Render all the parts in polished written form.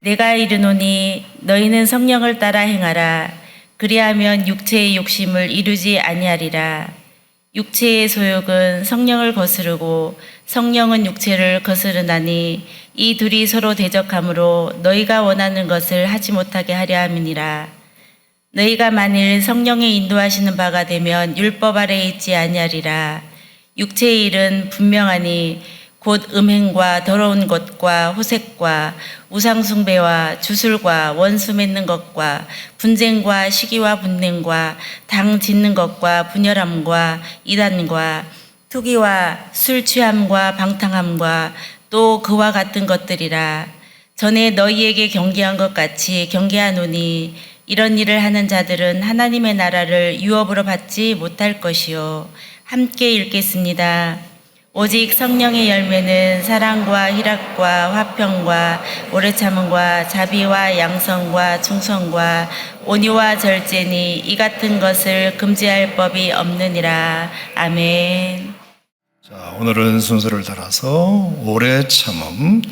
내가 이르노니 너희는 성령을 따라 행하라. 그리하면 육체의 욕심을 이루지 아니하리라. 육체의 소욕은 성령을 거스르고 성령은 육체를 거스르나니 이 둘이 서로 대적하므로 너희가 원하는 것을 하지 못하게 하려 함이니라. 너희가 만일 성령의 인도하시는 바가 되면 율법 아래에 있지 아니하리라. 육체의 일은 분명하니 곧 음행과 더러운 것과 호색과 우상숭배와 주술과 원수 맺는 것과 분쟁과 시기와 분냉과 당 짓는 것과 분열함과 이단과 투기와 술 취함과 방탕함과 또 그와 같은 것들이라. 전에 너희에게 경계한 것 같이 경계하노니 이런 일을 하는 자들은 하나님의 나라를 유업으로 받지 못할 것이요. 함께 읽겠습니다. 오직 성령의 열매는 사랑과 희락과 화평과 오래 참음과 자비와 양성과 충성과 온유와 절제니 이 같은 것을 금지할 법이 없느니라. 아멘. 자, 오늘은 순서를 따라서 오래 참음,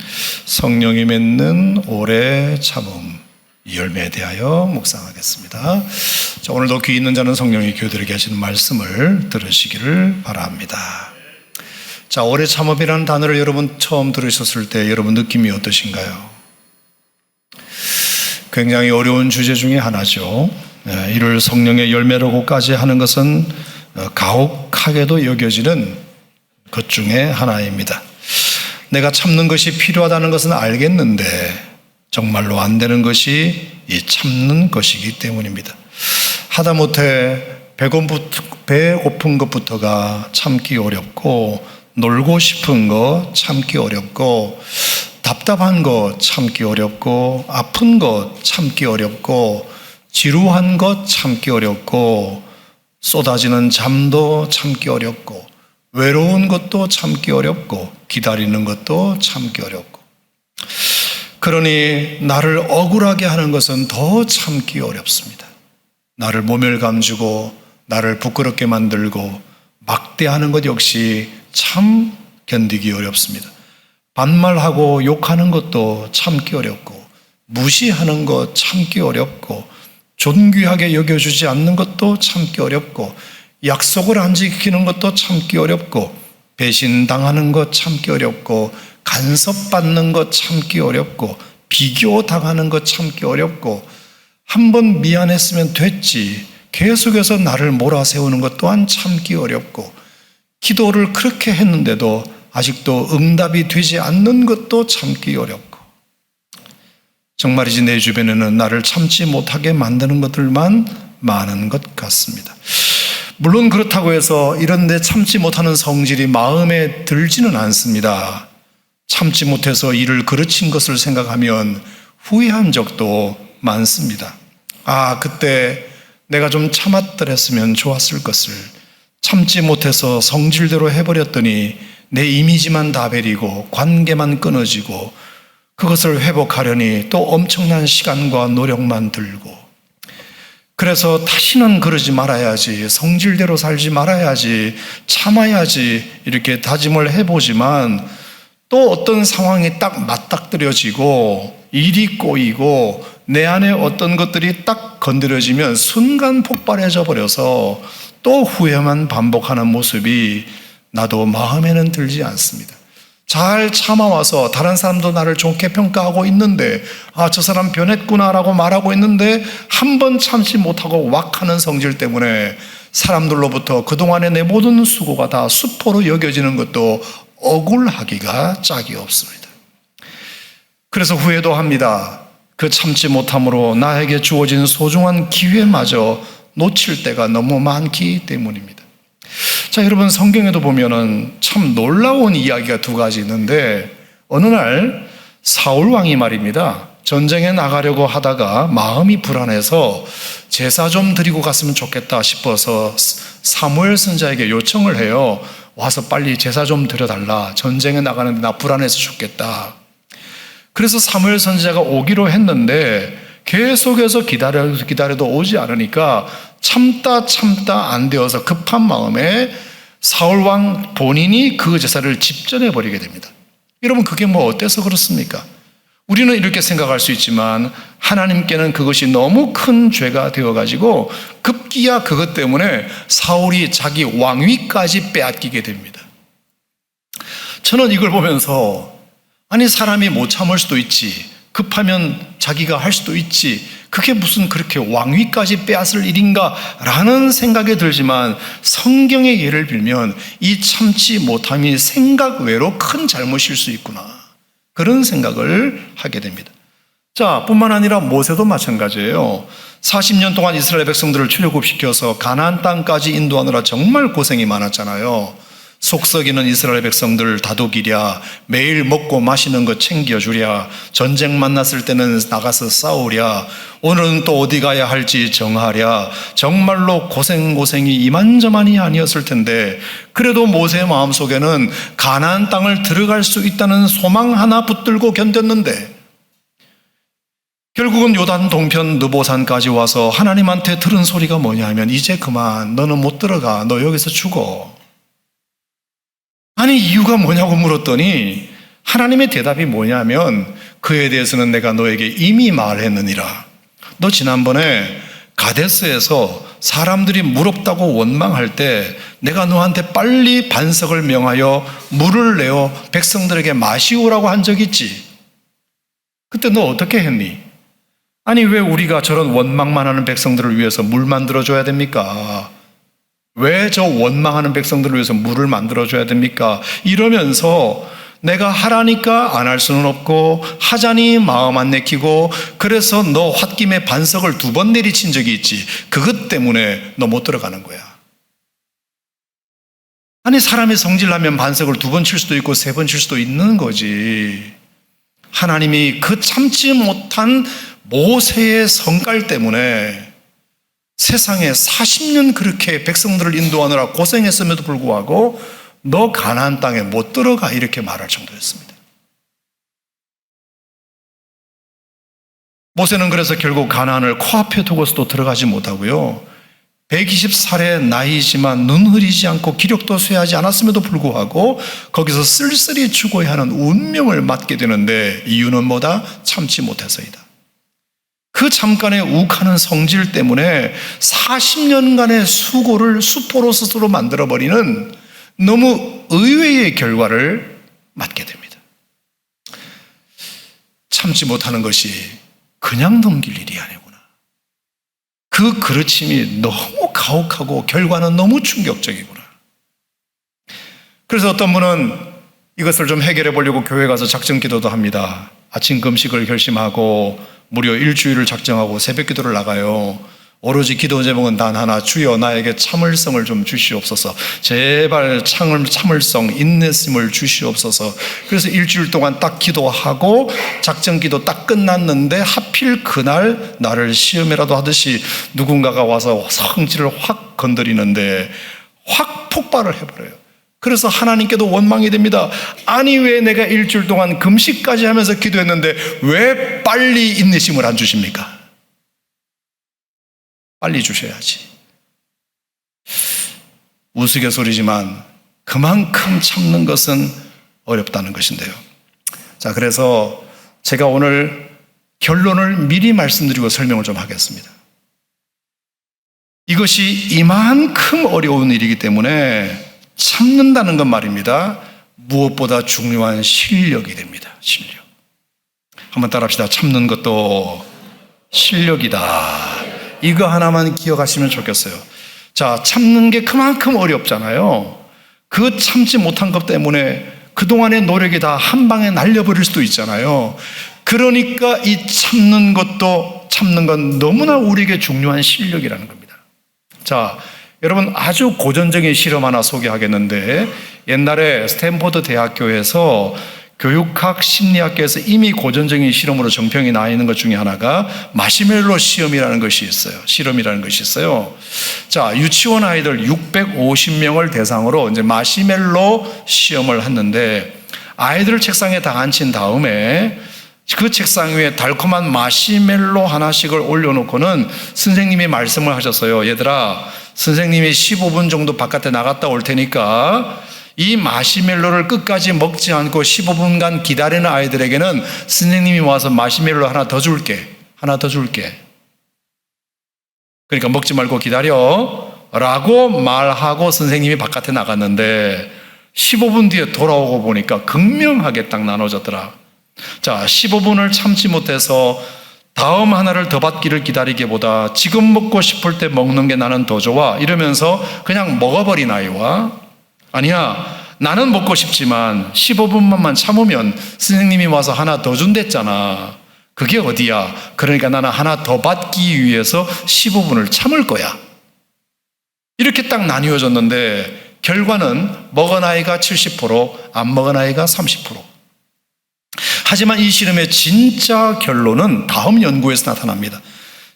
성령이 맺는 오래 참음 이 열매에 대하여 묵상하겠습니다. 자, 오늘도 귀 있는 자는 성령이 교회들에게 하시는 말씀을 들으시기를 바랍니다. 자, 오래 참음이라는 단어를 여러분 처음 들으셨을 때 여러분 느낌이 어떠신가요? 굉장히 어려운 주제 중에 하나죠. 이를 성령의 열매라고까지 하는 것은 가혹하게도 여겨지는 것 중에 하나입니다. 내가 참는 것이 필요하다는 것은 알겠는데 정말로 안 되는 것이 이 참는 것이기 때문입니다. 하다못해 배고픈 것부터가 참기 어렵고 놀고 싶은 거 참기 어렵고 답답한 거 참기 어렵고 아픈 거 참기 어렵고 지루한 것 참기 어렵고 쏟아지는 잠도 참기 어렵고 외로운 것도 참기 어렵고 기다리는 것도 참기 어렵고 그러니 나를 억울하게 하는 것은 더 참기 어렵습니다. 나를 모멸감 주고 나를 부끄럽게 만들고 막대하는 것 역시 참 견디기 어렵습니다. 반말하고 욕하는 것도 참기 어렵고 무시하는 것 참기 어렵고 존귀하게 여겨주지 않는 것도 참기 어렵고 약속을 안 지키는 것도 참기 어렵고 배신당하는 것 참기 어렵고 간섭받는 것 참기 어렵고 비교당하는 것 참기 어렵고 한번 미안했으면 됐지 계속해서 나를 몰아세우는 것 또한 참기 어렵고 기도를 그렇게 했는데도 아직도 응답이 되지 않는 것도 참기 어렵고 정말이지 내 주변에는 나를 참지 못하게 만드는 것들만 많은 것 같습니다. 물론 그렇다고 해서 이런 내 참지 못하는 성질이 마음에 들지는 않습니다. 참지 못해서 일을 그르친 것을 생각하면 후회한 적도 많습니다. 아, 그때 내가 좀 참았더랬으면 좋았을 것을 참지 못해서 성질대로 해버렸더니 내 이미지만 다 베리고 관계만 끊어지고 그것을 회복하려니 또 엄청난 시간과 노력만 들고 그래서 다시는 그러지 말아야지, 성질대로 살지 말아야지, 참아야지 이렇게 다짐을 해보지만 또 어떤 상황이 딱 맞닥뜨려지고 일이 꼬이고 내 안에 어떤 것들이 딱 건드려지면 순간 폭발해져 버려서 또 후회만 반복하는 모습이 나도 마음에는 들지 않습니다. 잘 참아와서 다른 사람도 나를 좋게 평가하고 있는데 아, 저 사람 변했구나라고 말하고 있는데 한 번 참지 못하고 왁하는 성질 때문에 사람들로부터 그동안의 내 모든 수고가 다 수포로 여겨지는 것도 억울하기가 짝이 없습니다. 그래서 후회도 합니다. 그 참지 못함으로 나에게 주어진 소중한 기회마저 놓칠 때가 너무 많기 때문입니다. 자, 여러분 성경에도 보면은 참 놀라운 이야기가 두 가지 있는데 어느 날 사울 왕이 말입니다. 전쟁에 나가려고 하다가 마음이 불안해서 제사 좀 드리고 갔으면 좋겠다 싶어서 사무엘 선지자에게 요청을 해요. 와서 빨리 제사 좀 드려달라. 전쟁에 나가는데 나 불안해서 죽겠다. 그래서 사무엘 선지자가 오기로 했는데 계속해서 기다려도 오지 않으니까 참다 안 되어서 급한 마음에 사울왕 본인이 그 제사를 집전해 버리게 됩니다. 여러분 그게 뭐 어때서 그렇습니까? 우리는 이렇게 생각할 수 있지만 하나님께는 그것이 너무 큰 죄가 되어가지고 급기야 그것 때문에 사울이 자기 왕위까지 빼앗기게 됩니다. 저는 이걸 보면서 아니 사람이 못 참을 수도 있지, 급하면 자기가 할 수도 있지, 그게 무슨 그렇게 왕위까지 빼앗을 일인가 라는 생각이 들지만 성경의 예를 빌면 이 참지 못함이 생각 외로 큰 잘못일 수 있구나, 그런 생각을 하게 됩니다. 자, 뿐만 아니라 모세도 마찬가지예요. 40년 동안 이스라엘 백성들을 출애굽시켜서 가나안 땅까지 인도하느라 정말 고생이 많았잖아요. 속썩이는 이스라엘 백성들 다독이랴, 매일 먹고 마시는 거 챙겨주랴, 전쟁 만났을 때는 나가서 싸우랴, 오늘은 또 어디 가야 할지 정하랴. 정말로 고생이 이만저만이 아니었을 텐데 그래도 모세의 마음속에는 가나안 땅을 들어갈 수 있다는 소망 하나 붙들고 견뎠는데 결국은 요단 동편 느보산까지 와서 하나님한테 들은 소리가 뭐냐면 이제 그만, 너는 못 들어가, 너 여기서 죽어. 아니 이유가 뭐냐고 물었더니 하나님의 대답이 뭐냐면 그에 대해서는 내가 너에게 이미 말했느니라. 너 지난번에 가데스에서 사람들이 물 없다고 원망할 때 내가 너한테 빨리 반석을 명하여 물을 내어 백성들에게 마시오라고 한 적 있지. 그때 너 어떻게 했니? 아니 왜 우리가 저런 원망만 하는 백성들을 위해서 물 만들어줘야 됩니까? 왜 저 원망하는 백성들을 위해서 물을 만들어줘야 됩니까? 이러면서 내가 하라니까 안 할 수는 없고 하자니 마음 안 내키고 그래서 너 홧김에 반석을 2번 내리친 적이 있지. 그것 때문에 너 못 들어가는 거야. 아니 사람이 성질나면 반석을 2번 칠 수도 있고 3번 칠 수도 있는 거지. 하나님이 그 참지 못한 모세의 성깔 때문에 세상에 40년 그렇게 백성들을 인도하느라 고생했음에도 불구하고 너 가나안 땅에 못 들어가 이렇게 말할 정도였습니다. 모세는 그래서 결국 가나안을 코앞에 두고서도 들어가지 못하고요, 120살의 나이지만 눈 흐리지 않고 기력도 쇠하지 않았음에도 불구하고 거기서 쓸쓸히 죽어야 하는 운명을 맞게 되는데 이유는 뭐다? 참지 못해서이다. 그 잠깐의 욱하는 성질 때문에 40년간의 수고를 수포로 스스로 만들어버리는 너무 의외의 결과를 맞게 됩니다. 참지 못하는 것이 그냥 넘길 일이 아니구나. 그 그르침이 너무 가혹하고 결과는 너무 충격적이구나. 그래서 어떤 분은 이것을 좀 해결해 보려고 교회 가서 작정 기도도 합니다. 아침 금식을 결심하고 무려 일주일을 작정하고 새벽 기도를 나가요. 오로지 기도 제목은 단 하나, 주여 나에게 참을성을 좀 주시옵소서. 제발 참을성, 인내심을 주시옵소서. 그래서 일주일 동안 딱 기도하고 작정 기도 딱 끝났는데 하필 그날 나를 시험이라도 하듯이 누군가가 와서 성질을 확 건드리는데 확 폭발을 해버려요. 그래서 하나님께도 원망이 됩니다. 아니 왜 내가 일주일 동안 금식까지 하면서 기도했는데 왜 빨리 인내심을 안 주십니까? 빨리 주셔야지. 우스갯소리지만 그만큼 참는 것은 어렵다는 것인데요. 자, 그래서 제가 오늘 결론을 미리 말씀드리고 설명을 좀 하겠습니다. 이것이 이만큼 어려운 일이기 때문에 참는다는 건 말입니다, 무엇보다 중요한 실력이 됩니다. 실력. 한번 따라합시다. 참는 것도 실력이다. 이거 하나만 기억하시면 좋겠어요. 자, 참는 게 그만큼 어렵잖아요. 그 참지 못한 것 때문에 그동안의 노력이 다 한 방에 날려버릴 수도 있잖아요. 그러니까 이 참는 건 너무나 우리에게 중요한 실력이라는 겁니다. 자, 여러분 아주 고전적인 실험 하나 소개하겠는데, 옛날에 스탠포드 대학교에서 교육학 심리학계에서 이미 고전적인 실험으로 정평이 나 있는 것 중에 하나가 마시멜로 실험이라는 것이 있어요. 자, 유치원 아이들 650명을 대상으로 이제 마시멜로 시험을 했는데, 아이들을 책상에 다 앉힌 다음에 그 책상 위에 달콤한 마시멜로 하나씩을 올려놓고는 선생님이 말씀을 하셨어요. 얘들아, 선생님이 15분 정도 바깥에 나갔다 올 테니까 이 마시멜로를 끝까지 먹지 않고 15분간 기다리는 아이들에게는 선생님이 와서 마시멜로 하나 더 줄게. 그러니까 먹지 말고 기다려 라고 말하고 선생님이 바깥에 나갔는데 15분 뒤에 돌아오고 보니까 극명하게 딱 나눠졌더라. 자, 15분을 참지 못해서 다음 하나를 더 받기를 기다리기보다 지금 먹고 싶을 때 먹는 게 나는 더 좋아 이러면서 그냥 먹어버린 아이와, 아니야 나는 먹고 싶지만 15분만 참으면 선생님이 와서 하나 더 준댔잖아, 그게 어디야, 그러니까 나는 하나 더 받기 위해서 15분을 참을 거야, 이렇게 딱 나뉘어졌는데 결과는 먹은 아이가 70%, 안 먹은 아이가 30%. 하지만 이 실험의 진짜 결론은 다음 연구에서 나타납니다.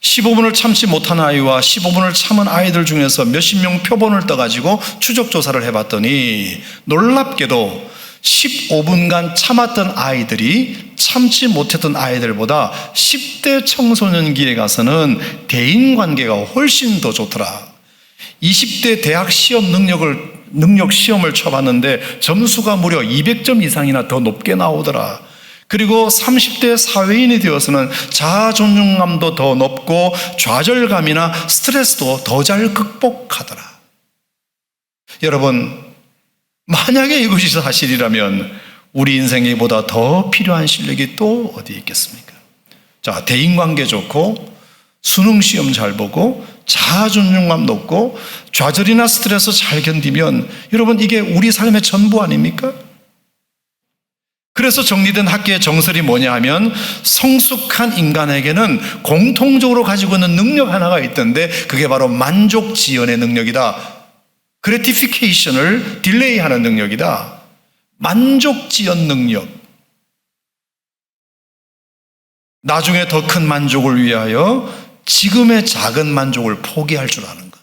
15분을 참지 못한 아이와 15분을 참은 아이들 중에서 몇십 명 표본을 떠가지고 추적조사를 해봤더니 놀랍게도 15분간 참았던 아이들이 참지 못했던 아이들보다 10대 청소년기에 가서는 대인관계가 훨씬 더 좋더라. 20대 대학 시험 능력 시험을 쳐봤는데 점수가 무려 200점 이상이나 더 높게 나오더라. 그리고 30대 사회인이 되어서는 자아 존중감도 더 높고 좌절감이나 스트레스도 더 잘 극복하더라. 여러분, 만약에 이것이 사실이라면 우리 인생에 보다 더 필요한 실력이 또 어디 있겠습니까? 자, 대인관계 좋고 수능 시험 잘 보고 자아 존중감 높고 좌절이나 스트레스 잘 견디면 여러분 이게 우리 삶의 전부 아닙니까? 그래서 정리된 학계의 정설이 뭐냐 하면 성숙한 인간에게는 공통적으로 가지고 있는 능력 하나가 있던데 그게 바로 만족지연의 능력이다. 그래티피케이션을 딜레이하는 능력이다. 만족지연 능력. 나중에 더 큰 만족을 위하여 지금의 작은 만족을 포기할 줄 아는 것.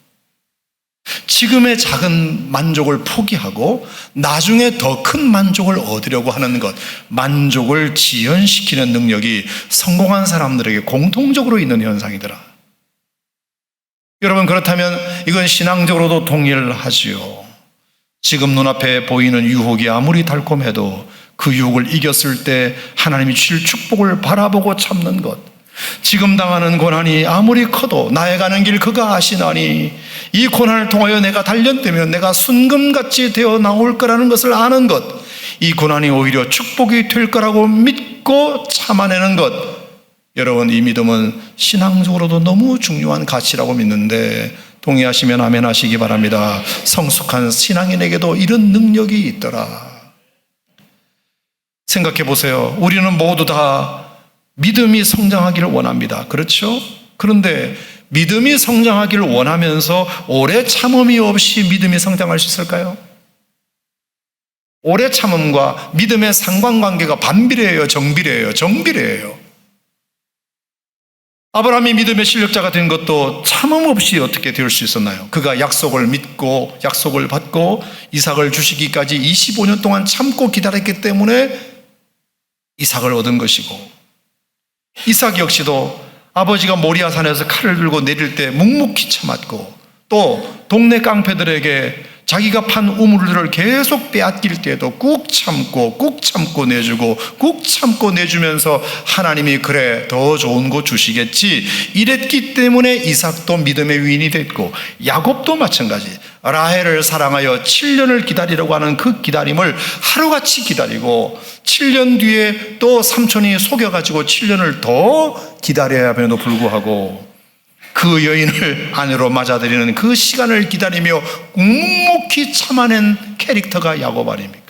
지금의 작은 만족을 포기하고 나중에 더 큰 만족을 얻으려고 하는 것, 만족을 지연시키는 능력이 성공한 사람들에게 공통적으로 있는 현상이더라. 여러분, 그렇다면 이건 신앙적으로도 동일하지요. 지금 눈앞에 보이는 유혹이 아무리 달콤해도 그 유혹을 이겼을 때 하나님이 주실 축복을 바라보고 참는 것, 지금 당하는 고난이 아무리 커도 나의 가는 길 그가 아시나니 이 고난을 통하여 내가 단련되면 내가 순금같이 되어 나올 거라는 것을 아는 것, 이 고난이 오히려 축복이 될 거라고 믿고 참아내는 것, 여러분 이 믿음은 신앙적으로도 너무 중요한 가치라고 믿는데 동의하시면 아멘 하시기 바랍니다. 성숙한 신앙인에게도 이런 능력이 있더라. 생각해 보세요. 우리는 모두 다 믿음이 성장하기를 원합니다. 그렇죠? 그런데 믿음이 성장하기를 원하면서 오래 참음이 없이 믿음이 성장할 수 있을까요? 오래 참음과 믿음의 상관관계가 반비례해요? 정비례해요? 정비례해요. 아브라함이 믿음의 실력자가 된 것도 참음 없이 어떻게 될 수 있었나요? 그가 약속을 믿고 약속을 받고 이삭을 주시기까지 25년 동안 참고 기다렸기 때문에 이삭을 얻은 것이고, 이삭 역시도 아버지가 모리아산에서 칼을 들고 내릴 때 묵묵히 참았고, 또 동네 깡패들에게 자기가 판 우물들을 계속 빼앗길 때에도 꾹 참고 내주고 꾹 참고 내주면서 하나님이 그래 더 좋은 거 주시겠지 이랬기 때문에 이삭도 믿음의 위인이 됐고, 야곱도 마찬가지. 라헬을 사랑하여 7년을 기다리려고 하는 그 기다림을 하루같이 기다리고 7년 뒤에 또 삼촌이 속여가지고 7년을 더 기다려야 함에도 불구하고 그 여인을 아내로 맞아들이는 그 시간을 기다리며 묵묵히 참아낸 캐릭터가 야곱 아닙니까?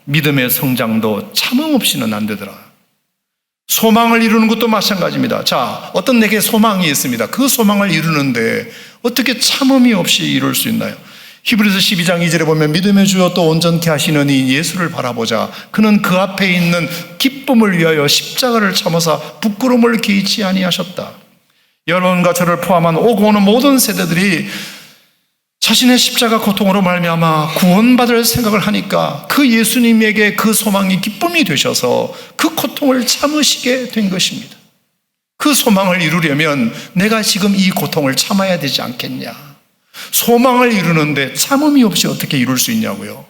믿음의 성장도 참음 없이는 안 되더라. 소망을 이루는 것도 마찬가지입니다. 자, 어떤 내게 소망이 있습니다. 그 소망을 이루는데 어떻게 참음이 없이 이룰 수 있나요? 히브리서 12장 2절에 보면 믿음의 주여 또 온전케 하시는 이 예수를 바라보자. 그는 그 앞에 있는 기쁨을 위하여 십자가를 참으사 부끄러움을 개의치 아니하셨다. 여러분과 저를 포함한 오고 오는 모든 세대들이 자신의 십자가 고통으로 말미암아 구원받을 생각을 하니까 그 예수님에게 그 소망이 기쁨이 되셔서 그 고통을 참으시게 된 것입니다. 그 소망을 이루려면 내가 지금 이 고통을 참아야 되지 않겠냐? 소망을 이루는데 참음이 없이 어떻게 이룰 수 있냐고요.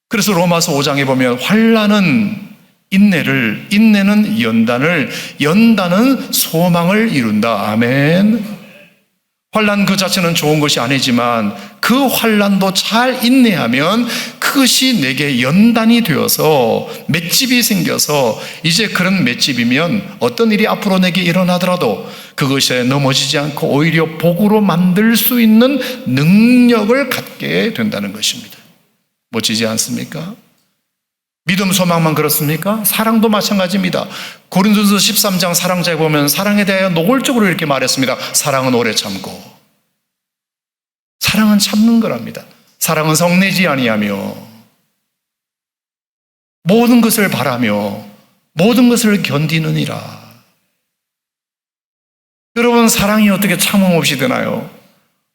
그래서 로마서 5장에 보면 환난은 인내를, 인내는 연단을, 연단은 소망을 이룬다. 아멘. 환난 그 자체는 좋은 것이 아니지만 그 환난도 잘 인내하면 그것이 내게 연단이 되어서 맷집이 생겨서 이제 그런 맷집이면 어떤 일이 앞으로 내게 일어나더라도 그것에 넘어지지 않고 오히려 복으로 만들 수 있는 능력을 갖게 된다는 것입니다. 멋지지 않습니까? 믿음, 소망만 그렇습니까? 사랑도 마찬가지입니다. 고린도서 13장 사랑자에 보면 사랑에 대하여 노골적으로 이렇게 말했습니다. 사랑은 오래 참고. 사랑은 참는 거랍니다. 사랑은 성내지 아니하며 모든 것을 바라며 모든 것을 견디느니라. 여러분, 사랑이 어떻게 참음 없이 되나요?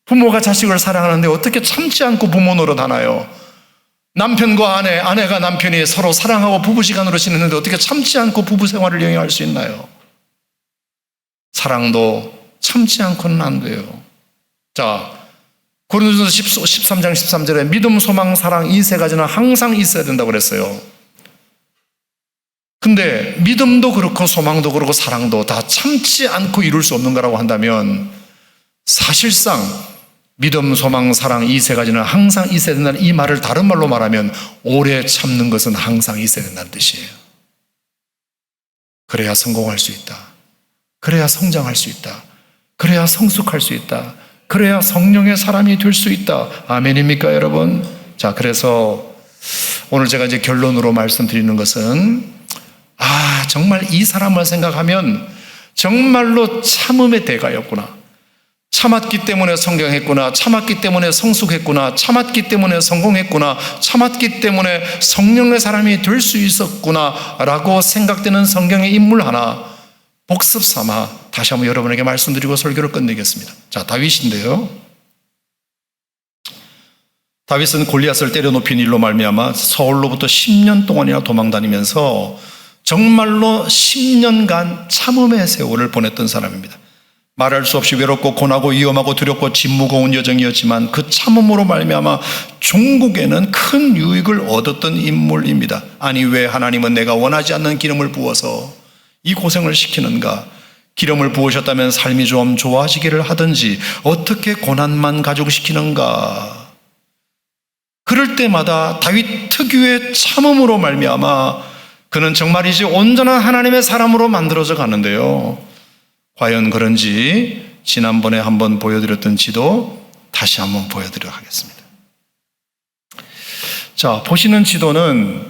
부모가 자식을 사랑하는데 어떻게 참지 않고 부모 노릇하나요? 남편과 아내, 아내가 남편이 서로 사랑하고 부부시간으로 지냈는데 어떻게 참지 않고 부부생활을 영위할 수 있나요? 사랑도 참지 않고는 안 돼요. 자, 고린도서 13장 13절에 믿음, 소망, 사랑 이 세 가지는 항상 있어야 된다고 그랬어요. 근데 믿음도 그렇고 소망도 그렇고 사랑도 다 참지 않고 이룰 수 없는 거라고 한다면 사실상 믿음, 소망, 사랑 이 세 가지는 항상 있어야 된다는 이 말을 다른 말로 말하면 오래 참는 것은 항상 있어야 된다는 뜻이에요. 그래야 성공할 수 있다. 그래야 성장할 수 있다. 그래야 성숙할 수 있다. 그래야 성령의 사람이 될 수 있다. 아멘입니까, 여러분? 자, 그래서 오늘 제가 이제 결론으로 말씀드리는 것은 정말 이 사람을 생각하면 정말로 참음의 대가였구나. 참았기 때문에 성경했구나. 참았기 때문에 성숙했구나. 참았기 때문에 성공했구나. 참았기 때문에 성령의 사람이 될 수 있었구나 라고 생각되는 성경의 인물 하나 복습 삼아 다시 한번 여러분에게 말씀드리고 설교를 끝내겠습니다. 자, 다윗인데요. 다윗은 골리앗을 때려 높인 일로 말미암아 서울로부터 10년 동안이나 도망다니면서 정말로 10년간 참음의 세월을 보냈던 사람입니다. 말할 수 없이 외롭고 고나고 위험하고 두렵고 짐 무거운 여정이었지만 그 참음으로 말미암아 종국에는 큰 유익을 얻었던 인물입니다. 아니, 왜 하나님은 내가 원하지 않는 기름을 부어서 이 고생을 시키는가? 기름을 부으셨다면 삶이 좀 좋아지기를 하든지 어떻게 고난만 가중시키는가? 그럴 때마다 다윗 특유의 참음으로 말미암아 그는 정말이지 온전한 하나님의 사람으로 만들어져 가는데요. 과연 그런지 지난번에 한번 보여드렸던 지도 다시 한번 보여드리도록 하겠습니다. 자, 보시는 지도는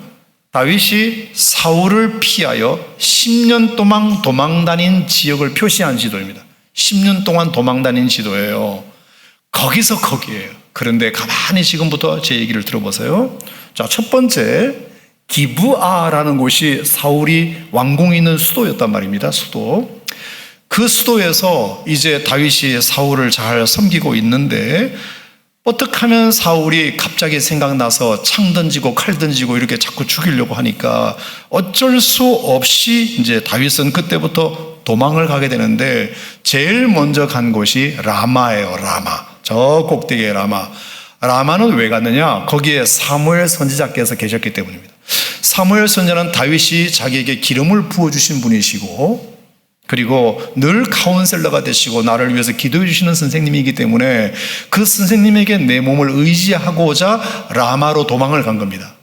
다윗이 사울을 피하여 10년 동안 도망다닌 지역을 표시한 지도입니다. 10년 동안 도망다닌 지도예요. 거기서 거기에요. 그런데 가만히 지금부터 제 얘기를 들어보세요. 자, 첫 번째, 기브아라는 곳이 사울이 왕궁이 있는 수도였단 말입니다. 수도. 그 수도에서 이제 다윗이 사울을 잘 섬기고 있는데 어떻게 하면 사울이 갑자기 생각나서 창 던지고 칼 던지고 이렇게 자꾸 죽이려고 하니까 어쩔 수 없이 이제 다윗은 그때부터 도망을 가게 되는데 제일 먼저 간 곳이 라마예요. 라마. 저 꼭대기의 라마. 라마는 왜 갔느냐? 거기에 사무엘 선지자께서 계셨기 때문입니다. 사무엘 선지자는 다윗이 자기에게 기름을 부어주신 분이시고 그리고 늘 카운셀러가 되시고 나를 위해서 기도해 주시는 선생님이기 때문에 그 선생님에게 내 몸을 의지하고자 라마로 도망을 간 겁니다.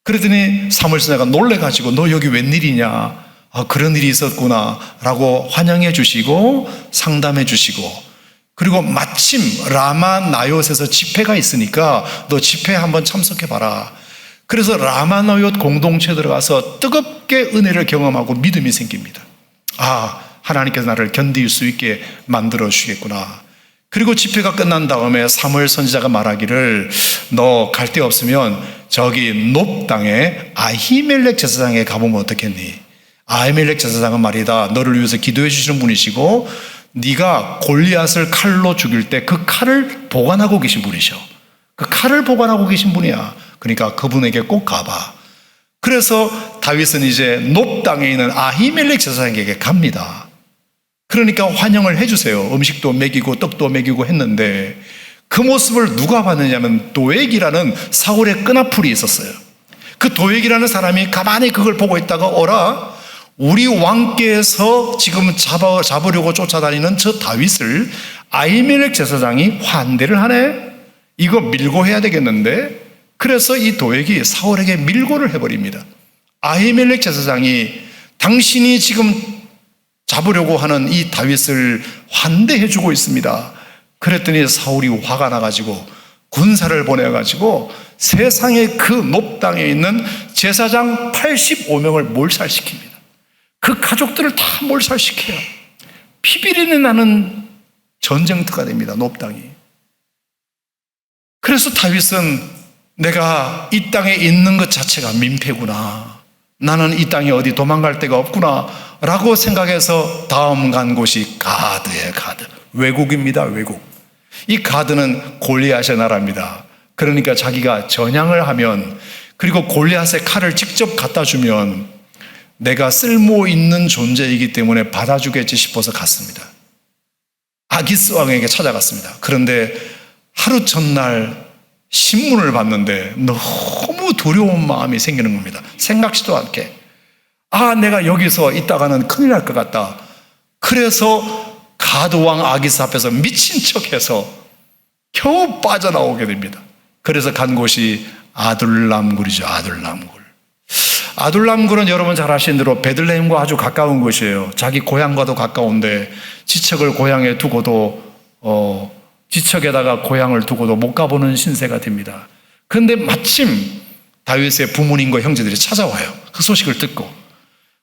그랬더니 사무엘 선지자가 놀래가지고 너 여기 웬일이냐? 그런 일이 있었구나 라고 환영해 주시고 상담해 주시고 그리고 마침 라마 나요트에서 집회가 있으니까 너 집회에 한번 참석해 봐라. 그래서 라마 나요트 공동체에 들어가서 뜨겁게 은혜를 경험하고 믿음이 생깁니다. 하나님께서 나를 견딜 수 있게 만들어 주시겠구나. 그리고 집회가 끝난 다음에 사무엘 선지자가 말하기를 너 갈 데 없으면 저기 높 땅에 아히멜렉 제사장에 가보면 어떻겠니? 아히멜렉 제사장은 말이다, 너를 위해서 기도해 주시는 분이시고 네가 골리앗을 칼로 죽일 때 그 칼을 보관하고 계신 분이셔. 그 칼을 보관하고 계신 분이야. 그러니까 그분에게 꼭 가봐. 그래서 다윗은 이제 높 땅에 있는 아히멜렉 제사장에게 갑니다. 그러니까 환영을 해주세요. 음식도 먹이고 떡도 먹이고 했는데 그 모습을 누가 봤느냐면 도액이라는 사울의 끈앞풀이 있었어요. 그 도액이라는 사람이 가만히 그걸 보고 있다가 어라, 우리 왕께서 지금 잡으려고 쫓아다니는 저 다윗을 아히멜렉 제사장이 환대를 하네. 이거 밀고 해야 되겠는데. 그래서 이 도액이 사울에게 밀고를 해버립니다. 아히멜렉 제사장이 당신이 지금 잡으려고 하는 이 다윗을 환대해주고 있습니다. 그랬더니 사울이 화가 나가지고 군사를 보내가지고 세상의 그 높당에 있는 제사장 85명을 몰살시킵니다. 그 가족들을 다 몰살시켜요. 피비린내 나는 전쟁터가 됩니다. 높당이. 그래서 다윗은 내가 이 땅에 있는 것 자체가 민폐구나, 나는 이 땅에 어디 도망갈 데가 없구나 라고 생각해서 다음 간 곳이 가드예요. 가드. 외국입니다. 외국. 이 가드는 골리앗의 나라입니다. 그러니까 자기가 전향을 하면, 그리고 골리앗의 칼을 직접 갖다 주면 내가 쓸모 있는 존재이기 때문에 받아주겠지 싶어서 갔습니다. 아기스 왕에게 찾아갔습니다. 그런데 하루 전날 신문을 봤는데 너무 두려운 마음이 생기는 겁니다. 생각지도 않게. 내가 여기서 있다가는 큰일 날 것 같다. 그래서 가드왕 아기스 앞에서 미친 척해서 겨우 빠져나오게 됩니다. 그래서 간 곳이 아둘람굴이죠. 아둘람굴. 아둘람굴은 여러분 잘 아시는 대로 베들레헴과 아주 가까운 곳이에요. 자기 고향과도 가까운데 지척을 고향에 두고도 지척에다가 고향을 두고도 못 가보는 신세가 됩니다. 그런데 마침 다윗의 부모님과 형제들이 찾아와요. 그 소식을 듣고.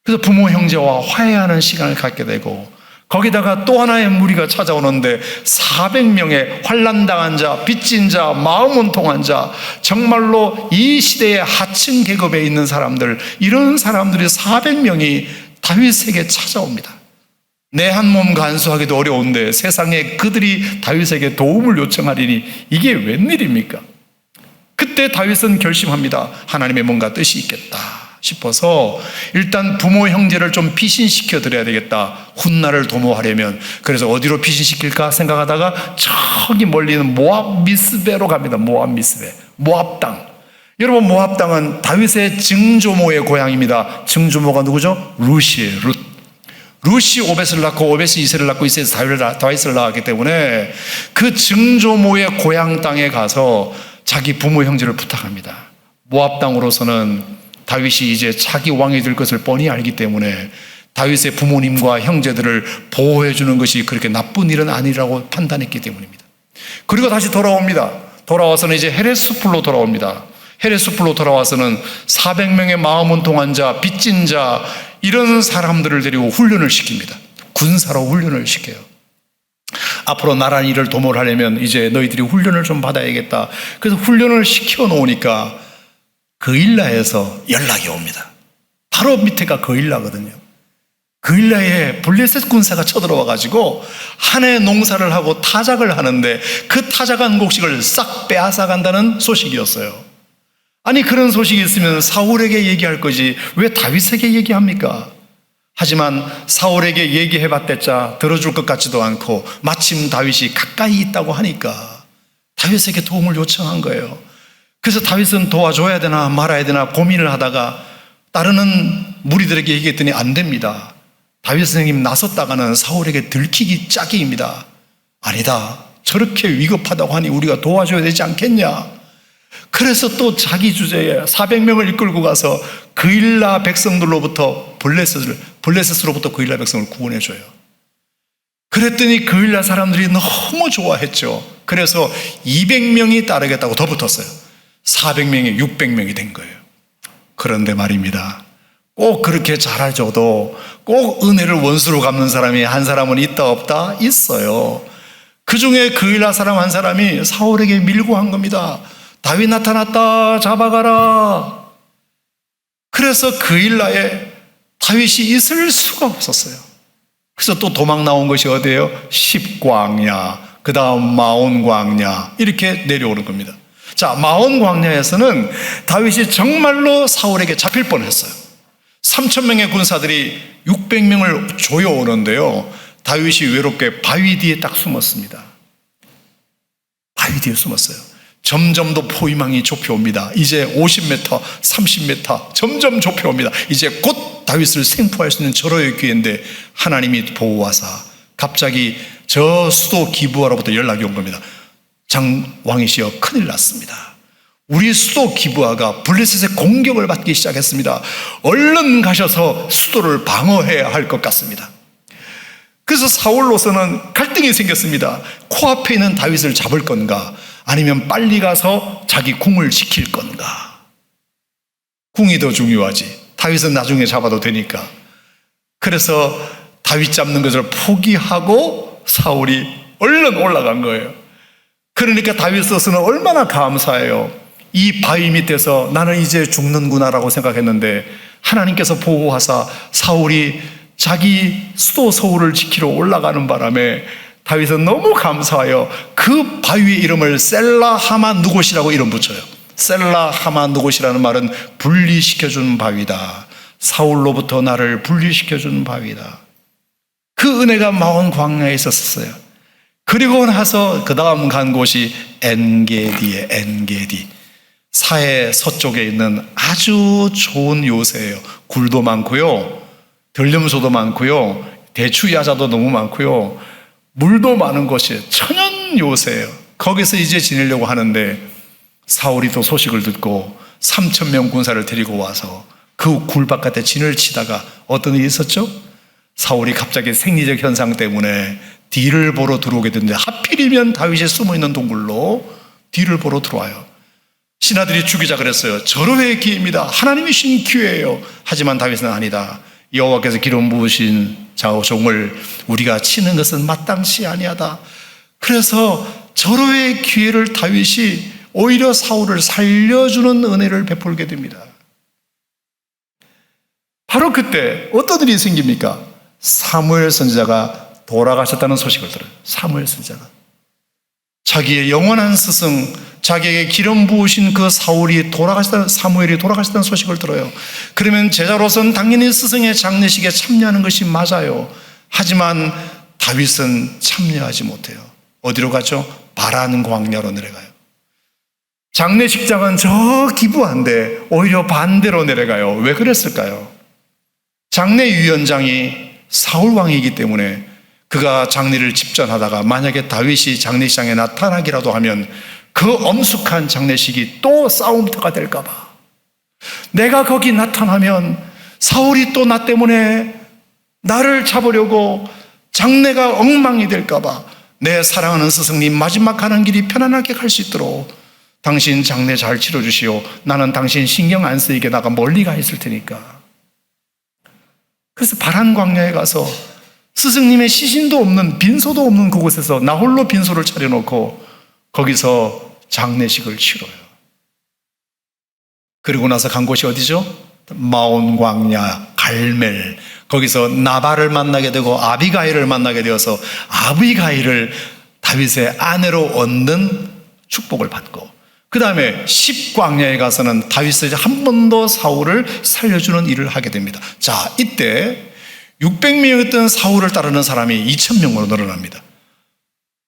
그래서 부모 형제와 화해하는 시간을 갖게 되고, 거기다가 또 하나의 무리가 찾아오는데 400명의 환난당한 자, 빚진 자, 마음 원통한 자, 정말로 이 시대의 하층 계급에 있는 사람들, 이런 사람들이 400명이 다윗에게 찾아옵니다. 내 한 몸 간수하기도 어려운데 세상에 그들이 다윗에게 도움을 요청하리니 이게 웬일입니까? 그때 다윗은 결심합니다. 하나님의 뭔가 뜻이 있겠다 싶어서 일단 부모 형제를 좀 피신시켜 드려야 되겠다. 훗날을 도모하려면. 그래서 어디로 피신시킬까 생각하다가 저기 멀리 있는 모압 미스베로 갑니다. 모압 미스베. 모압 땅. 여러분, 모압 땅은 다윗의 증조모의 고향입니다. 증조모가 누구죠? 룻이에요. 룻. 룻이 오벳을 낳고 오벳이 이새를 낳고 이새에서 다윗을 낳았기 때문에 그 증조모의 고향 땅에 가서 자기 부모 형제를 부탁합니다. 모압 땅으로서는 다윗이 이제 자기 왕이 될 것을 뻔히 알기 때문에 다윗의 부모님과 형제들을 보호해 주는 것이 그렇게 나쁜 일은 아니라고 판단했기 때문입니다. 그리고 다시 돌아옵니다. 돌아와서는 이제 헤레스풀로 돌아옵니다. 헤레스풀로 돌아와서는 400명의 마음 원통한 자, 빚진 자, 이런 사람들을 데리고 훈련을 시킵니다. 군사로 훈련을 시켜요. 앞으로 나란 일을 도모를 하려면 이제 너희들이 훈련을 좀 받아야겠다. 그래서 훈련을 시켜 놓으니까 그일라에서 연락이 옵니다. 바로 밑에가 그일라거든요. 그일라에 블레셋 군사가 쳐들어와 가지고 한 해 농사를 하고 타작을 하는데 그 타작한 곡식을 싹 빼앗아 간다는 소식이었어요. 아니, 그런 소식이 있으면 사울에게 얘기할 거지 왜 다윗에게 얘기합니까? 하지만 사울에게 얘기해봤댔자 들어줄 것 같지도 않고 마침 다윗이 가까이 있다고 하니까 다윗에게 도움을 요청한 거예요. 그래서 다윗은 도와줘야 되나 말아야 되나 고민을 하다가 따르는 무리들에게 얘기했더니 안 됩니다. 다윗 선생님 나섰다가는 사울에게 들키기 짝이입니다. 아니다. 저렇게 위급하다고 하니 우리가 도와줘야 되지 않겠냐. 그래서 또 자기 주제에 400명을 이끌고 가서 그일라 백성들로부터 블레셋으로부터 그일라 백성을 구원해줘요. 그랬더니 그일라 사람들이 너무 좋아했죠. 그래서 200명이 따르겠다고 더 붙었어요. 400명이 600명이 된 거예요. 그런데 말입니다. 꼭 그렇게 잘해줘도 꼭 은혜를 원수로 갚는 사람이 한 사람은 있다 없다? 있어요. 그 중에 그일라 사람 한 사람이 사울에게 밀고 한 겁니다. 다윗 나타났다, 잡아가라. 그래서 그일라에 다윗이 있을 수가 없었어요. 그래서 또 도망 나온 것이 어디예요? 십광야, 그 다음 마온 광야, 이렇게 내려오는 겁니다. 자, 마온 광야에서는 다윗이 정말로 사울에게 잡힐 뻔했어요. 3,000명의 군사들이 600명을 조여오는데요, 다윗이 외롭게 바위 뒤에 딱 숨었습니다. 바위 뒤에 숨었어요. 점점 더 포위망이 좁혀옵니다. 이제 50m, 30m 점점 좁혀옵니다. 이제 곧 다윗을 생포할 수 있는 절호의 기회인데 하나님이 보호하사 갑자기 저 수도 기브아로부터 연락이 온 겁니다. 왕이시여, 큰일 났습니다. 우리 수도 기브아가 블레셋의 공격을 받기 시작했습니다. 얼른 가셔서 수도를 방어해야 할 것 같습니다. 그래서 사울로서는 갈등이 생겼습니다. 코앞에 있는 다윗을 잡을 건가, 아니면 빨리 가서 자기 궁을 지킬 건가. 궁이 더 중요하지. 다윗은 나중에 잡아도 되니까. 그래서 다윗 잡는 것을 포기하고 사울이 얼른 올라간 거예요. 그러니까 다윗으로서는 얼마나 감사해요. 이 바위 밑에서 나는 이제 죽는구나라고 생각했는데 하나님께서 보호하사 사울이 자기 수도 서울을 지키러 올라가는 바람에 다윗은 너무 감사하여 그 바위의 이름을 셀라 하마 누곳이라고 이름 붙여요. 셀라 하마 누곳이라는 말은 분리시켜준 바위다. 사울로부터 나를 분리시켜준 바위다. 그 은혜가 마온 광야에 있었어요. 그리고 나서 그 다음 간 곳이 엔게디에, 엔게디. 사해 서쪽에 있는 아주 좋은 요새예요. 굴도 많고요, 들림소도 많고요, 대추야자도 너무 많고요, 물도 많은 곳이에요. 천연 요새예요. 거기서 이제 지내려고 하는데 사울이 또 소식을 듣고 3,000명 군사를 데리고 와서 그 굴 바깥에 진을 치다가 어떤 일이 있었죠? 사울이 갑자기 생리적 현상 때문에 뒤를 보러 들어오게 됐는데 하필이면 다윗이 숨어있는 동굴로 뒤를 보러 들어와요. 신하들이 죽이자 그랬어요. 절호의 기회입니다. 하나님이 신 기회예요. 하지만 다윗은 아니다. 여호와께서 기름 부으신 종을 우리가 치는 것은 마땅치 아니하다. 그래서 절호의 기회를 다윗이 오히려 사울을 살려주는 은혜를 베풀게 됩니다. 바로 그때 어떤 일이 생깁니까? 사무엘 선지자가 돌아가셨다는 소식을 들어요. 사무엘 선지자가 자기의 영원한 스승, 자기에게 기름 부으신 그 사무엘이 돌아가셨다는 소식을 들어요. 그러면 제자로서는 당연히 스승의 장례식에 참여하는 것이 맞아요. 하지만 다윗은 참여하지 못해요. 어디로 가죠? 바란 광야로 내려가요. 장례식장은 저 기브아인데 오히려 반대로 내려가요. 왜 그랬을까요? 장례위원장이 사울왕이기 때문에 그가 장례를 집전하다가 만약에 다윗이 장례식장에 나타나기라도 하면 그 엄숙한 장례식이 또 싸움터가 될까 봐, 내가 거기 나타나면 사울이 또 나 때문에 나를 잡으려고 장례가 엉망이 될까 봐, 내 사랑하는 스승님 마지막 가는 길이 편안하게 갈 수 있도록 당신 장례 잘 치러주시오. 나는 당신 신경 안 쓰이게 나가 멀리 가 있을 테니까. 그래서 바란 광야에 가서 스승님의 시신도 없는, 빈소도 없는 그곳에서 나 홀로 빈소를 차려놓고 거기서 장례식을 치러요. 그리고 나서 간 곳이 어디죠? 마온 광야, 갈멜. 거기서 나발을 만나게 되고 아비가일을 만나게 되어서 아비가일을 다윗의 아내로 얻는 축복을 받고, 그 다음에 십광야에 가서는 다윗이 한 번 더 사울을 살려주는 일을 하게 됩니다. 자, 이때 600명이었던 사울을 따르는 사람이 2,000명으로 늘어납니다.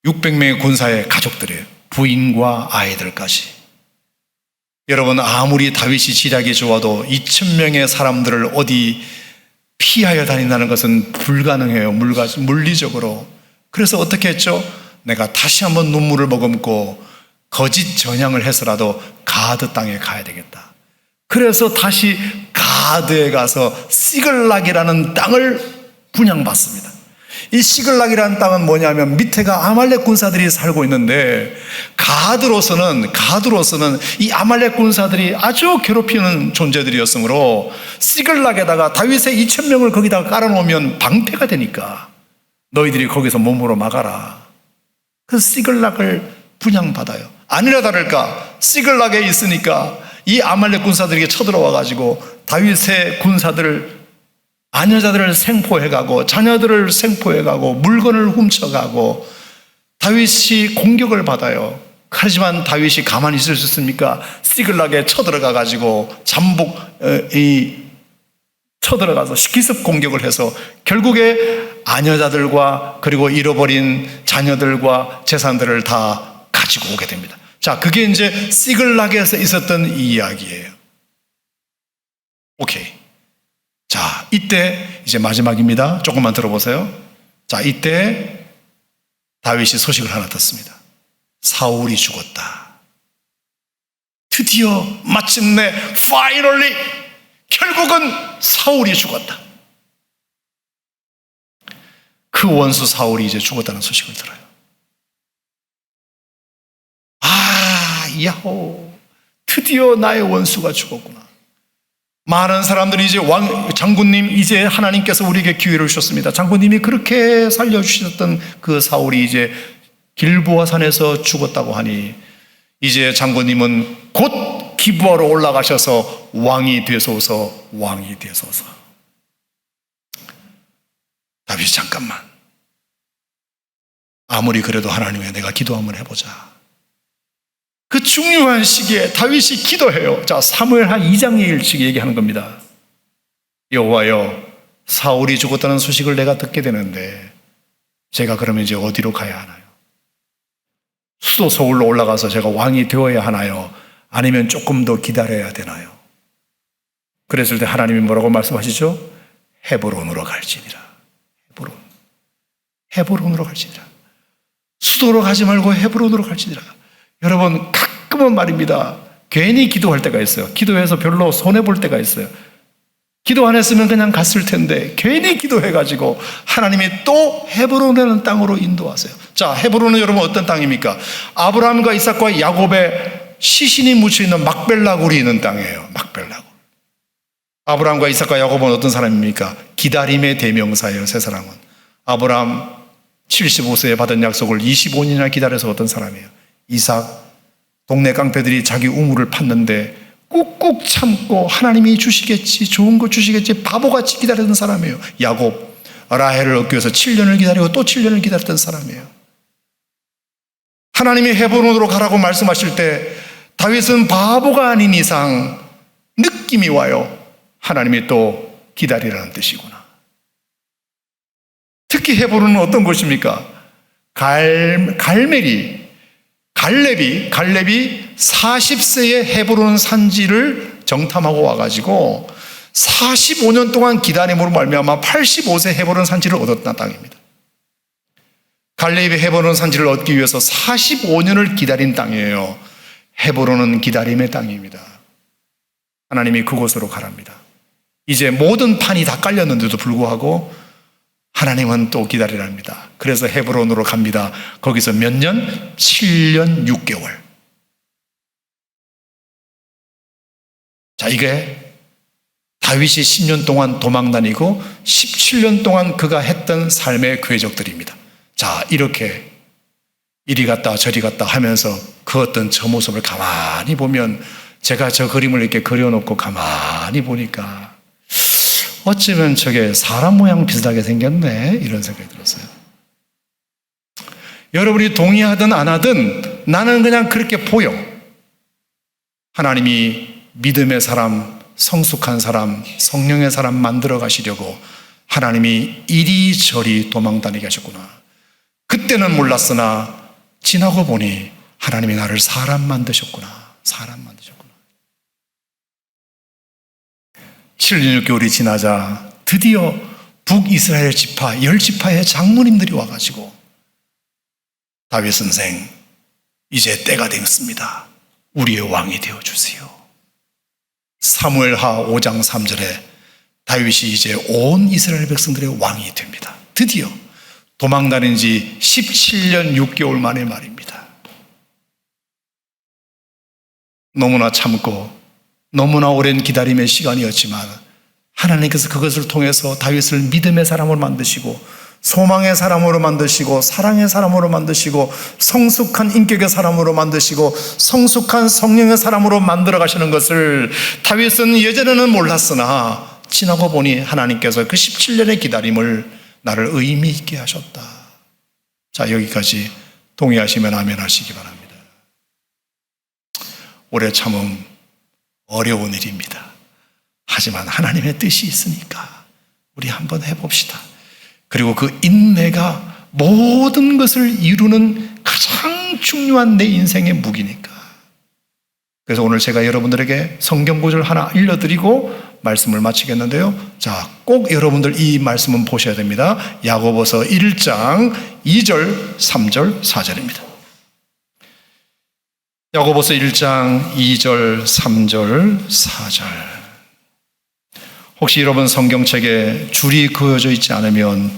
600명의 군사의 가족들이에요. 부인과 아이들까지. 여러분, 아무리 다윗이 지략이 좋아도 2,000명의 사람들을 어디 피하여 다닌다는 것은 불가능해요. 물리적으로. 그래서 어떻게 했죠? 내가 다시 한번 눈물을 머금고 거짓 전향을 해서라도 가드 땅에 가야 되겠다. 그래서 다시 가드에 가서 시글락이라는 땅을 분양받습니다. 이 시글락이라는 땅은 뭐냐면 밑에가 아말렉 군사들이 살고 있는데 가드로서는 이 아말렉 군사들이 아주 괴롭히는 존재들이었으므로 시글락에다가 다윗의 2,000명을 거기다가 깔아놓으면 방패가 되니까 너희들이 거기서 몸으로 막아라. 그래서 시글락을 분양받아요. 아니라 다를까 시글락에 있으니까 이 아말렉 군사들에게 쳐들어와가지고 다윗의 군사들을, 아녀자들을 생포해가고 자녀들을 생포해가고 물건을 훔쳐가고 다윗이 공격을 받아요. 하지만 다윗이 가만히 있을 수 있습니까? 시글락에 쳐들어가가지고 쳐들어가서 기습 공격을 해서 결국에 아녀자들과 그리고 잃어버린 자녀들과 재산들을 다 가지고 오게 됩니다. 자, 그게 이제 시글락에서 있었던 이야기예요. 오케이. 자, 이때 이제 마지막입니다. 조금만 들어보세요. 자, 이때 다윗이 소식을 하나 듣습니다. 사울이 죽었다. 드디어 마침내 finally 결국은 사울이 죽었다. 그 원수 사울이 이제 죽었다는 소식을 들어요. 야호, 드디어 나의 원수가 죽었구나. 많은 사람들이 이제 장군님, 이제 하나님께서 우리에게 기회를 주셨습니다. 장군님이 그렇게 살려주셨던 그 사울이 이제 길보아 산에서 죽었다고 하니 이제 장군님은 곧 기브아로 올라가셔서 왕이 되소서, 왕이 되소서. 다윗이 잠깐만, 아무리 그래도 하나님의 내가 기도 한번 해보자. 그 중요한 시기에 다윗이 기도해요. 자, 사무엘하 2장 얘기하는 겁니다. 여호와여, 사울이 죽었다는 소식을 내가 듣게 되는데 제가 그러면 이제 어디로 가야 하나요? 수도 서울로 올라가서 제가 왕이 되어야 하나요? 아니면 조금 더 기다려야 되나요? 그랬을 때 하나님이 뭐라고 말씀하시죠? 헤브론으로 갈지니라. 헤브론으로 갈지니라. 수도로 가지 말고 헤브론으로 갈지니라. 여러분, 가끔은 말입니다. 괜히 기도할 때가 있어요. 기도해서 별로 손해볼 때가 있어요. 기도 안 했으면 그냥 갔을 텐데 괜히 기도해가지고 하나님이 또 헤브론이라는 땅으로 인도하세요. 자, 헤브론은 여러분 어떤 땅입니까? 아브라함과 이삭과 야곱의 시신이 묻혀있는 막벨라굴이 있는 땅이에요. 막벨라굴. 아브라함과 이삭과 야곱은 어떤 사람입니까? 기다림의 대명사예요. 세 사람은. 아브라함 75세에 받은 약속을 25년이나 기다려서 얻은 사람이에요. 이삭, 동네 깡패들이 자기 우물을 팠는데 꾹꾹 참고 하나님이 주시겠지, 좋은 거 주시겠지 바보같이 기다리던 사람이에요. 야곱, 라헬을 얻기 위해서 7년을 기다리고 또 7년을 기다렸던 사람이에요. 하나님이 헤브론으로 가라고 말씀하실 때 다윗은 바보가 아닌 이상 느낌이 와요. 하나님이 또 기다리라는 뜻이구나. 특히 헤브론은 어떤 곳입니까? 갈렙이 40세에 헤브론 산지를 정탐하고 와가지고 45년 동안 기다림으로 말미암아 85세 헤브론 산지를 얻었던 땅입니다. 갈렙이 헤브론 산지를 얻기 위해서 45년을 기다린 땅이에요. 헤브론은 기다림의 땅입니다. 하나님이 그곳으로 가랍니다. 이제 모든 판이 다 깔렸는데도 불구하고 하나님은 또 기다리랍니다. 그래서 헤브론으로 갑니다. 거기서 몇 년? 7년 6개월. 자, 이게 다윗이 10년 동안 도망 다니고 17년 동안 그가 했던 삶의 궤적들입니다. 자, 이렇게 이리 갔다 저리 갔다 하면서 그 어떤 저 모습을 가만히 보면, 제가 저 그림을 이렇게 그려놓고 가만히 보니까 어쩌면 저게 사람 모양 비슷하게 생겼네, 이런 생각이 들었어요. 여러분이 동의하든 안 하든 나는 그냥 그렇게 보여. 하나님이 믿음의 사람, 성숙한 사람, 성령의 사람 만들어 가시려고 하나님이 이리저리 도망다니게 하셨구나. 그때는 몰랐으나 지나고 보니 하나님이 나를 사람 만드셨구나. 사람 만드셨구나. 7년 6개월이 지나자 드디어 북이스라엘 지파 10지파의 장로님들이 와가지고 다윗 선생, 이제 때가 됐습니다. 우리의 왕이 되어주세요. 사무엘하 5장 3절에 다윗이 이제 온 이스라엘 백성들의 왕이 됩니다. 드디어 도망다닌 지 17년 6개월 만의 말입니다. 너무나 참고 너무나 오랜 기다림의 시간이었지만 하나님께서 그것을 통해서 다윗을 믿음의 사람으로 만드시고 소망의 사람으로 만드시고 사랑의 사람으로 만드시고 성숙한 인격의 사람으로 만드시고 성숙한 성령의 사람으로 만들어 가시는 것을 다윗은 예전에는 몰랐으나 지나고 보니 하나님께서 그 17년의 기다림을 나를 의미 있게 하셨다. 자, 여기까지 동의하시면 아멘 하시기 바랍니다. 오래 참음 어려운 일입니다. 하지만 하나님의 뜻이 있으니까 우리 한번 해봅시다. 그리고 그 인내가 모든 것을 이루는 가장 중요한 내 인생의 무기니까. 그래서 오늘 제가 여러분들에게 성경 구절 하나 알려드리고 말씀을 마치겠는데요. 자, 꼭 여러분들 이 말씀은 보셔야 됩니다. 야고보서 1장 2절, 3절, 4절입니다. 야고보서 1장 2절, 3절, 4절. 혹시 여러분 성경책에 줄이 그어져 있지 않으면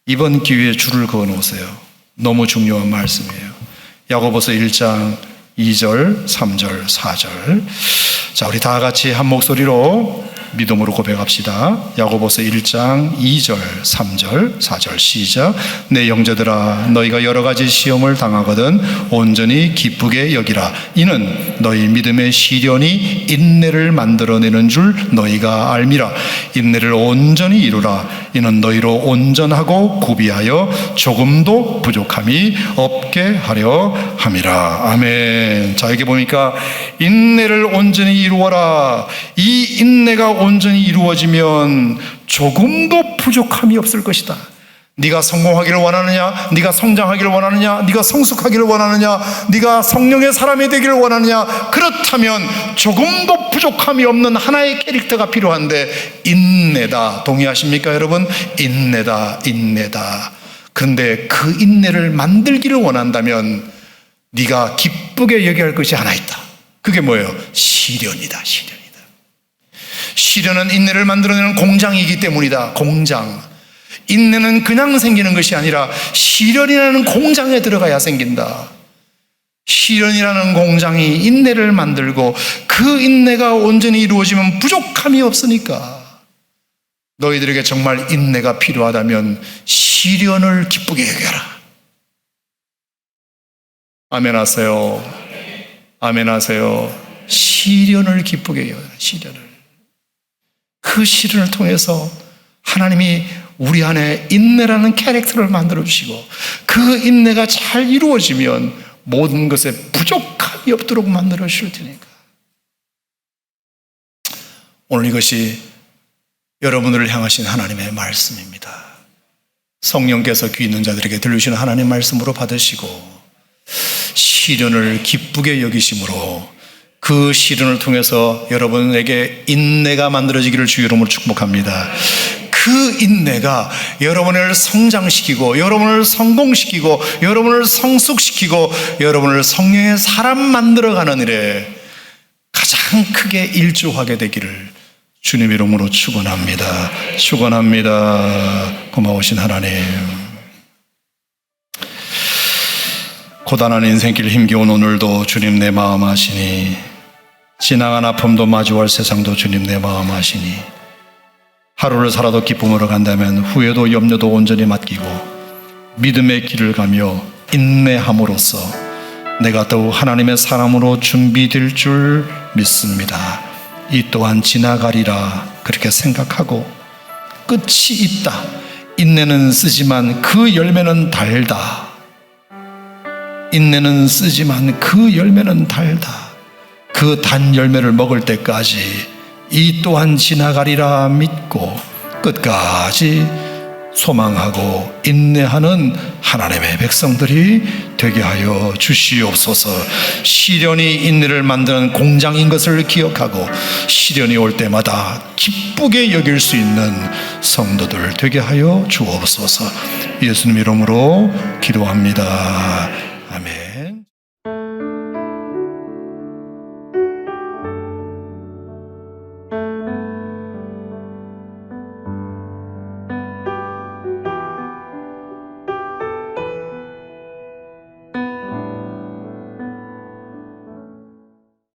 이번 기회에 줄을 그어 놓으세요. 너무 중요한 말씀이에요. 야고보서 1장 2절, 3절, 4절. 자, 우리 다 같이 한 목소리로 믿음으로 고백합시다. 야고보서 1장 2절, 3절, 4절 시작. 내 형제들아, 너희가 여러 가지 시험을 당하거든 온전히 기쁘게 여기라. 이는 너희 믿음의 시련이 인내를 만들어내는 줄 너희가 알미라. 인내를 온전히 이루라. 이는 너희로 온전하고 구비하여 조금도 부족함이 없게 하려 함이라. 아멘. 자, 여기 보니까 인내를 온전히 이루어라. 이 인내가 온전히 이루어지면 조금도 부족함이 없을 것이다. 네가 성공하기를 원하느냐? 네가 성장하기를 원하느냐? 네가 성숙하기를 원하느냐? 네가 성령의 사람이 되기를 원하느냐? 그렇다면 조금도 부족함이 없는 하나의 캐릭터가 필요한데 인내다. 동의하십니까 여러분? 인내다. 인내다. 그런데 그 인내를 만들기를 원한다면 네가 기쁘게 여겨야 할 것이 하나 있다. 그게 뭐예요? 시련이다. 시련이다. 시련은 인내를 만들어내는 공장이기 때문이다. 공장. 인내는 그냥 생기는 것이 아니라 시련이라는 공장에 들어가야 생긴다. 시련이라는 공장이 인내를 만들고 그 인내가 온전히 이루어지면 부족함이 없으니까 너희들에게 정말 인내가 필요하다면 시련을 기쁘게 여겨라. 아멘 하세요. 아멘 하세요. 시련을 기쁘게 여겨라. 시련을. 그 시련을 통해서 하나님이 우리 안에 인내라는 캐릭터를 만들어 주시고 그 인내가 잘 이루어지면 모든 것에 부족함이 없도록 만들어 주실 테니까. 오늘 이것이 여러분들을 향하신 하나님의 말씀입니다. 성령께서 귀 있는 자들에게 들려주시는 하나님의 말씀으로 받으시고 시련을 기쁘게 여기심으로 그 시련을 통해서 여러분에게 인내가 만들어지기를 주 이름으로 축복합니다. 그 인내가 여러분을 성장시키고 여러분을 성공시키고 여러분을 성숙시키고 여러분을 성령의 사람 만들어가는 일에 가장 크게 일조하게 되기를 주님 이름으로 축원합니다. 축원합니다. 고마우신 하나님, 고단한 인생길 힘겨운 오늘도 주님 내 마음 아시니 지나간 아픔도 마주할 세상도 주님 내 마음 아시니 하루를 살아도 기쁨으로 간다면 후회도 염려도 온전히 맡기고 믿음의 길을 가며 인내함으로써 내가 더욱 하나님의 사람으로 준비될 줄 믿습니다. 이 또한 지나가리라 그렇게 생각하고 끝이 있다. 인내는 쓰지만 그 열매는 달다. 인내는 쓰지만 그 열매는 달다. 그 단 열매를 먹을 때까지 이 또한 지나가리라 믿고 끝까지 소망하고 인내하는 하나님의 백성들이 되게 하여 주시옵소서. 시련이 인내를 만드는 공장인 것을 기억하고 시련이 올 때마다 기쁘게 여길 수 있는 성도들 되게 하여 주옵소서. 예수님 이름으로 기도합니다. 아멘.